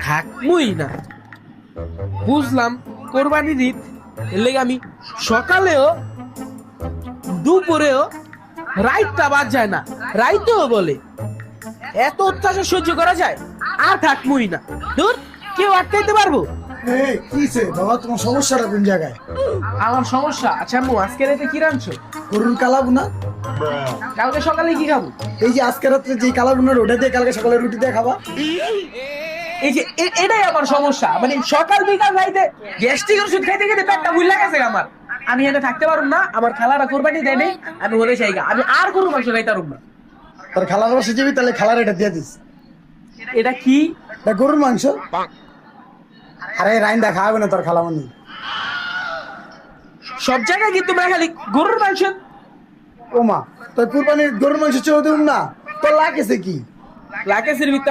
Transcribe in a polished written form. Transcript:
থাকবই না, বুঝলাম কোরবানির ঈদ, এর লেগে আমি সকালেও দুপুরেও রাইতটা বাদ যায় না, রাইতেও বলে এত অত্যাচার সহ্য করা যায়, আর থাকবই না। দূর, কেউ আটকাইতে পারবো? কিছে বাবা, তোমার সমস্যাটা কোন জায়গায়? আমার সমস্যা? আচ্ছা আম্মু, আজকে রাতে কি রাঁধছো? গরুর কালাবুনা। কালকে সকালে কি খাবো? এই যে আজকে রাত্রে যে কালাবুনার ওটা দিয়ে কালকে সকালে রুটি দিয়ে খাবা। এই যে এটাই আমার সমস্যা, মানে সকাল বিকাল রাইতে গ্যাস্ট্রিক ওষুধ খাইতে খেতে পেটটা ভুলে গেছে আমার। আমি এখানে থাকতে পারুম না, আমার খালারা কোরবানি দেয় নাই, আমি বলে চাই আমি আর গরু মাংস খাইতে পারুম না। তোর খালার বাসে যাবি, তাহলে খালার এটা দিয়ে দিস। এটা কি? এটা গরুর মাংস। আরে রাইন্দা খাওয়াবে না তোর খালামনি। সব জায়গায় কিন্তু তোমরা খালি গরুর মাংস। ও মা, তোর কুরবানির গরুর মাংস চেয়ে দেব না, তোর লাগেছে কি? লাকেশের ভিত্তি